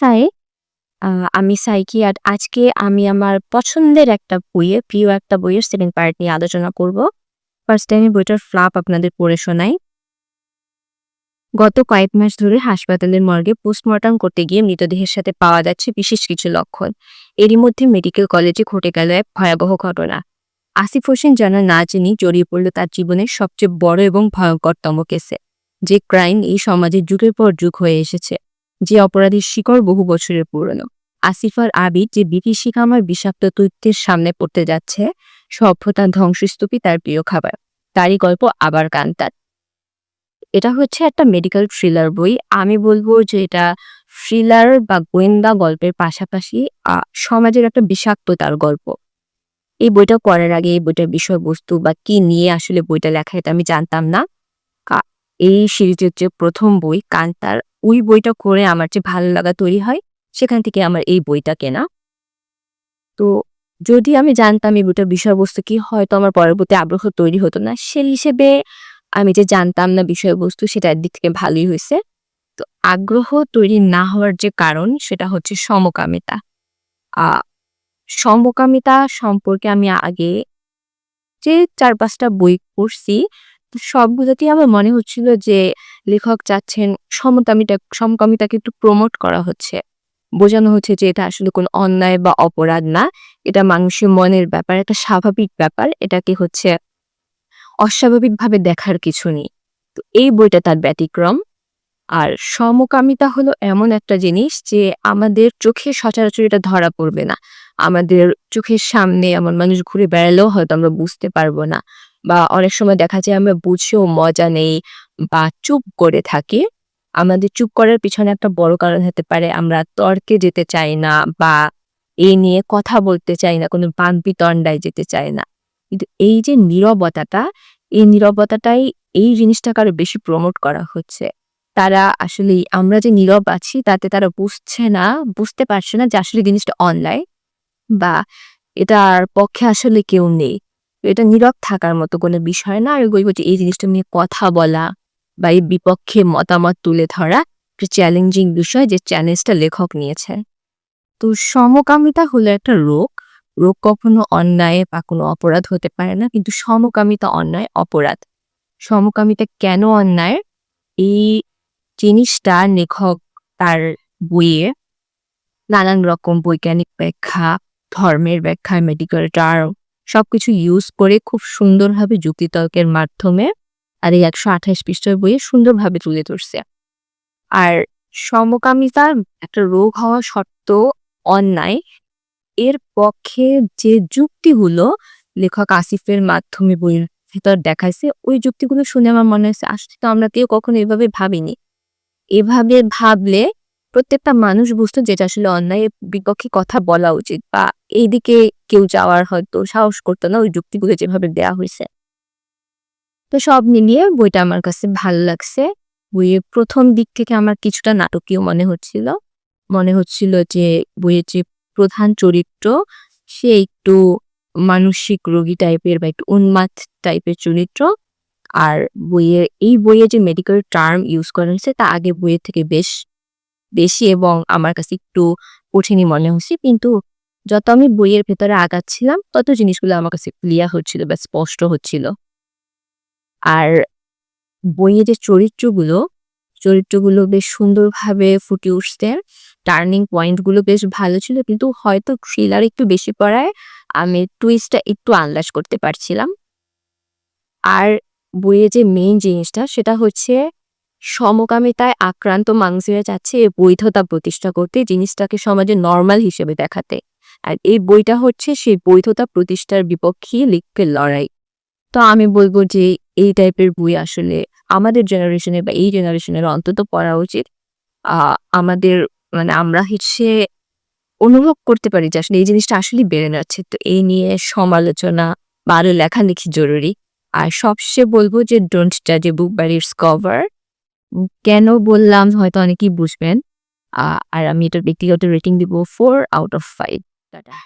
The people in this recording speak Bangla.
হাই, আ আমি সাইকি। আর আজকে আমি আমার পছন্দের একটা প্রিয় একটা বইয়ের সেকেন্ড পার্ট নিয়ে আলোচনা করব। ফার্স্ট এ আমি বইটার ফ্লাপ আপনাদের পড়ে শোনাই। গত কয়েক মাস ধরে হাসপাতালের মর্গে পোস্টমর্টম করতে গিয়ে মৃতদেহের সাথে পাওয়া যাচ্ছে বিশেষ কিছু লক্ষণ। এরই মধ্যে মেডিকেল কলেজে ঘটে গেল এক ভয়াবহ ঘটনা। আসিফ হোসেন জানা না জেনেই জড়িয়ে পড়ল তার জীবনের সবচেয়ে বড় এবং ভয়ঙ্করতম কেসে। যে ক্রাইম এই সমাজে যুগের পর যুগ হয়ে এসেছে, যে অপরাধীর শিকড় বহু বছরের পুরনো। আসিফ আর আবিদ যে বিভীষিকাময় বিষাক্ত তথ্যের সামনে পড়তে যাচ্ছে, সভ্যতার ধ্বংসস্তূপই তার প্রিয় খাবার। তারই গল্প আবার কান্তার। এটা হচ্ছে একটা মেডিকেল থ্রিলার বই। আমি বলবো যে এটা থ্রিলার বা গোয়েন্দা গল্পের পাশাপাশি সমাজের একটা বিষাক্ততার গল্প। এই বইটা পড়ার আগে এই বইটার বিষয়বস্তু বা কি নিয়ে আসলে বইটা লেখা এটা আমি জানতাম না। কা এই সিরিজের যে ১ম বই 'কান্তার' ওই বইটা পড়ে আমার যে ভালো লাগা তৈরি হয়, সেখান থেকে আমার এই বইটা কেনা। তো যদি আমি জানতাম এই বইটার বিষয়বস্তু কি, হয়তো আমার পরবর্তী আগ্রহ তৈরি হতো না। সেই হিসেবে আমি যে জানতাম না বিষয়বস্তু, সেটা একদিক থেকে ভালোই হইছে। তো আগ্রহ তৈরি না হওয়ার যে কারণ সেটা হচ্ছে সমকামিতা। আ সমকামিতা সম্পর্কে আমি আগে যে ৪-৫ টা বই পড়ছি, তো সবগুলোতেই আমার মনে হচ্ছিল যে লেখক চাচ্ছেন সমকামিতাকে একটু প্রমোট করা হচ্ছে। বোঝানো হচ্ছে যে এটা আসলে কোনো অন্যায় বা অপরাধ না। এটা মানুষের মনের ব্যাপার, একটা স্বাভাবিক ব্যাপার। এটাকে হচ্ছে অস্বাভাবিকভাবে দেখার কিছু নেই। তো এই বইটা তার ব্যতিক্রম। আর সমকামিতা হলো এমন একটা জিনিস যে আমাদের চোখে সচরাচর এটা ধরা পড়বে না। আমাদের চোখের সামনে এমন মানুষ ঘুরে বেড়ালেও হয়তো আমরা বুঝতে পারবো না। বা অনেক সময় দেখা যায় আমরা বুঝেও মজা নেই বা চুপ করে থাকি। আমাদের চুপ করার পিছনে একটা বড় কারণ হতে পারে আমরা তর্কে যেতে চাই না বা এই নিয়ে কথা বলতে চাই না, কোনো বাকবিতণ্ডায় যেতে চাই না। কিন্তু এই যে নীরবতাটা, এই নীরবতাটাই এই জিনিসটাকে আরো বেশি প্রমোট করা হচ্ছে। তারা আসলেই আমরা যে নীরব আছি তাতে তারা বুঝতে পারছে না যে আসলে জিনিসটা অন্যায় বা এটার পক্ষে আসলে কেউ নেই। তো এটা নীরব থাকার মতো কোনো বিষয় না। আমি বলব যে এই জিনিসটা নিয়ে কথা বলা বা এই বিপক্ষে মতামত তুলে ধরা একটা চ্যালেঞ্জিং বিষয়, যে চ্যালেঞ্জটা লেখক নিয়েছেন। তো সমকামিতা হলো একটা রোগ। রোগ কখনো অন্যায় বা কোনো অপরাধ হতে পারে না। কিন্তু সমকামিতা অন্যায়, অপরাধ। সমকামিতা কেন অন্যায়? এই জিনিসটা লেখক তার বইয়ে নানান রকম বৈজ্ঞানিক ব্যাখ্যা, ধর্মের ব্যাখ্যা, মেডিকেল টার্ম সবকিছু ইউজ করে খুব সুন্দরভাবে যুক্তিতর্কের মাধ্যমে আর এই ১২৮ পৃষ্ঠার বইয়ে সুন্দরভাবে তুলে ধরছে। আর সমকামিতা একটা রোগ হওয়া সত্ত্বেও অন্যায়, এর পক্ষে যে যুক্তিগুলো লেখক আসিফের মাধ্যমে বইয়ের ভেতর দেখাইছে, ওই যুক্তিগুলো শুনে আমার মনে হয়েছে আসলে তো আমরা কেউ কখনো এভাবে ভাবিনি। এভাবে ভাবলে প্রত্যেকটা মানুষ বুঝতো যেটা আসলে অন্যায়ের বিপক্ষে কথা বলা উচিত বা এইদিকে কেউ যাওয়ার হয়তো সাহস করতো না ওই যুক্তিগুলো যেভাবে দেয়া হইছে। তো সব মিলিয়ে বইটা আমার কাছে ভালো লাগছে। বইয়ের ১ম দিক থেকে আমার কিছুটা নাটকীয় মনে হচ্ছিল। মনে হচ্ছিল যে বইয়ের যে প্রধান চরিত্র সে একটু মানসিক রোগী টাইপের বা একটু উন্মাদ টাইপের চরিত্র। আর এই বইয়ে যে মেডিকেল টার্ম ইউজ করা হয়েছে তা আগের বইয়ের থেকে বেশ বেশি এবং আমার কাছে একটু কঠিনই মনে হচ্ছে। কিন্তু যত আমি বইয়ের ভেতরে আগাচ্ছিলাম তত জিনিসগুলো আমার কাছে ক্লিয়ার হচ্ছিল বা স্পষ্ট হচ্ছিল। আর বইয়ে যে চরিত্রগুলো বেশ সুন্দরভাবে ফুটে উঠছে। টার্নিং পয়েন্ট গুলো বেশ ভালো ছিল। কিন্তু হয়তো থ্রিলার একটু বেশি পড়ায় আমি টুইস্টটা একটু আন্দাজ করতে পারছিলাম। আর বইয়ে যে মেইন জিনিসটা সেটা হচ্ছে সমকামিতায় আক্রান্ত মানুষেরা চাচ্ছে এর বৈধতা প্রতিষ্ঠা করতে, জিনিসটাকে সমাজে নরমাল হিসেবে দেখাতে। আর এই বইটা হচ্ছে সেই বৈধতা প্রতিষ্ঠার বিপক্ষে লেখকের লড়াই। তো আমি বলব যে এই টাইপের বই আসলে আমাদের জেনারেশনে বা এই জেনারেশনের অন্তত পড়া উচিত। আ আমাদের মানে আমরা হচ্ছে অনুভব করতে পারি যে আসলে এই জিনিসটা আসলেই বেড়ে যাচ্ছে। তো এই নিয়ে সমালোচনা বা আরো লেখালেখি জরুরি। আর সবশেষে বলব যে ডোন্ট জাজ এ বুক বাই ইটস কভার। কেন বললাম হয়তো অনেকেই বুঝবেন। আর আমি এটার ব্যক্তিগত রেটিং দিব 4 আউট অফ 5। টাটা।